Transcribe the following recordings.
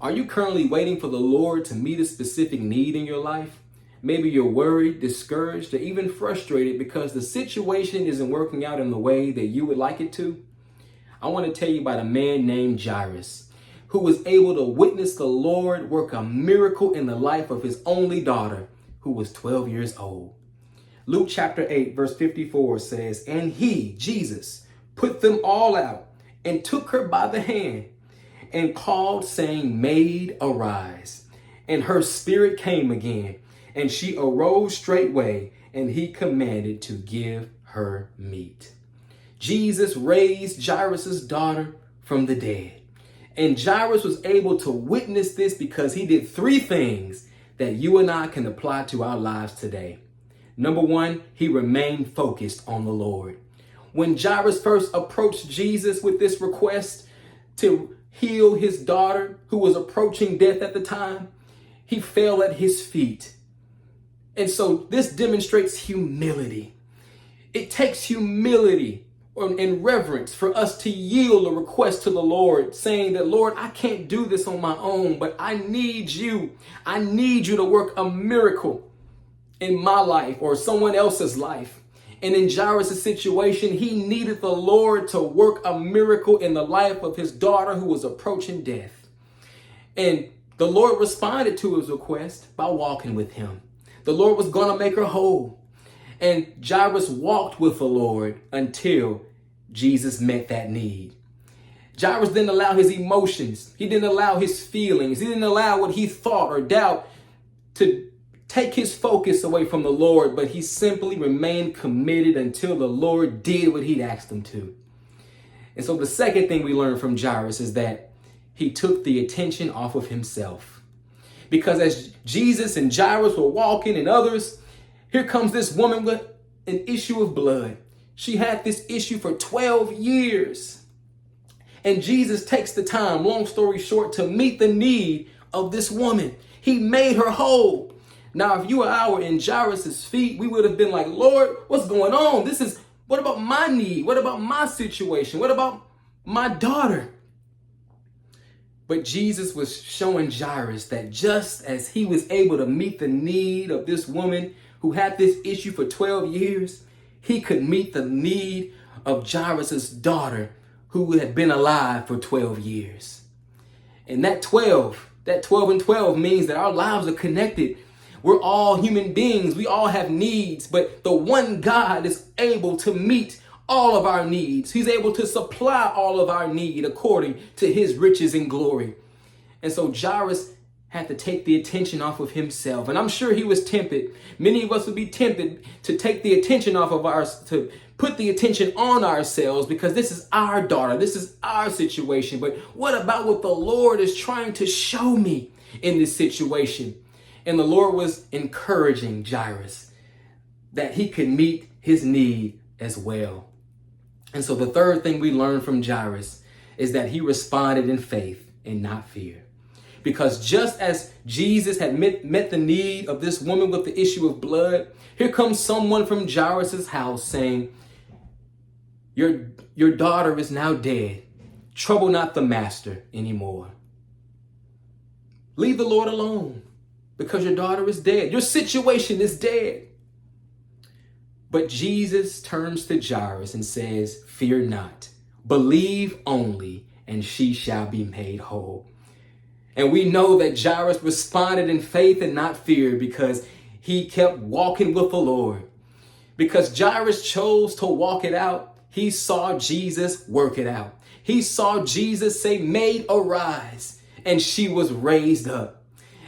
Are you currently waiting for the Lord to meet a specific need in your life? Maybe you're worried, discouraged, or even frustrated because the situation isn't working out in the way that you would like it to. I want to tell you about a man named Jairus who was able to witness the Lord work a miracle in the life of his only daughter, who was 12 years old. Luke chapter 8, verse 54 says, "And he, Jesus, put them all out and took her by the hand and called, saying, Maid, arise. And her spirit came again, and she arose straightway, and he commanded to give her meat." Jesus raised Jairus' daughter from the dead. And Jairus was able to witness this because he did three things that you and I can apply to our lives today. Number one, he remained focused on the Lord. When Jairus first approached Jesus with this request to heal his daughter, who was approaching death at the time, he fell at his feet. And so this demonstrates humility. It takes humility and reverence for us to yield a request to the Lord, saying that, Lord, I can't do this on my own, but I need you. I need you to work a miracle in my life or someone else's life. And in Jairus' situation, he needed the Lord to work a miracle in the life of his daughter who was approaching death. And the Lord responded to his request by walking with him. The Lord was going to make her whole. And Jairus walked with the Lord until Jesus met that need. Jairus didn't allow his emotions. He didn't allow his feelings. He didn't allow what he thought or doubt to take his focus away from the Lord, but he simply remained committed until the Lord did what he'd asked him to. And so the second thing we learn from Jairus is that he took the attention off of himself. Because as Jesus and Jairus were walking and others, here comes this woman with an issue of blood. She had this issue for 12 years. And Jesus takes the time, long story short, to meet the need of this woman. He made her whole. Now, if you or I were in Jairus' feet, we would have been like, Lord, what's going on? What about my need? What about my situation? What about my daughter? But Jesus was showing Jairus that just as he was able to meet the need of this woman who had this issue for 12 years, he could meet the need of Jairus' daughter who had been alive for 12 years. And that 12 and 12 means that our lives are connected. We're all human beings. We all have needs, but the one God is able to meet all of our needs. He's able to supply all of our need according to his riches and glory. And so Jairus had to take the attention off of himself. And I'm sure he was tempted. Many of us would be tempted to take the attention off of ours, to put the attention on ourselves because this is our daughter. This is our situation. But what about what the Lord is trying to show me in this situation? And the Lord was encouraging Jairus that he could meet his need as well. And so the third thing we learn from Jairus is that he responded in faith and not fear. Because just as Jesus had met the need of this woman with the issue of blood, here comes someone from Jairus' house saying, your daughter is now dead. Trouble not the master anymore. Leave the Lord alone because your daughter is dead. Your situation is dead. But Jesus turns to Jairus and says, "Fear not, believe only, and she shall be made whole." And we know that Jairus responded in faith and not fear because he kept walking with the Lord. Because Jairus chose to walk it out, he saw Jesus work it out. He saw Jesus say, "Maid, arise," and she was raised up.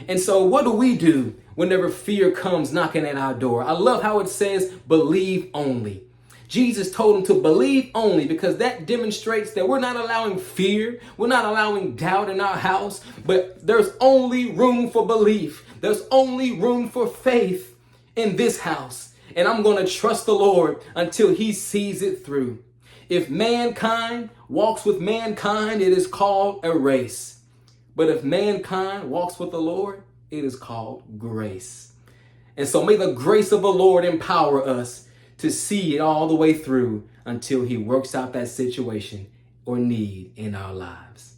And so what do we do whenever fear comes knocking at our door? I love how it says, believe only. Jesus told him to believe only because that demonstrates that we're not allowing fear. We're not allowing doubt in our house, but there's only room for belief. There's only room for faith in this house. And I'm going to trust the Lord until he sees it through. If mankind walks with mankind, it is called a race. But if mankind walks with the Lord, it is called grace. And so may the grace of the Lord empower us to see it all the way through until he works out that situation or need in our lives.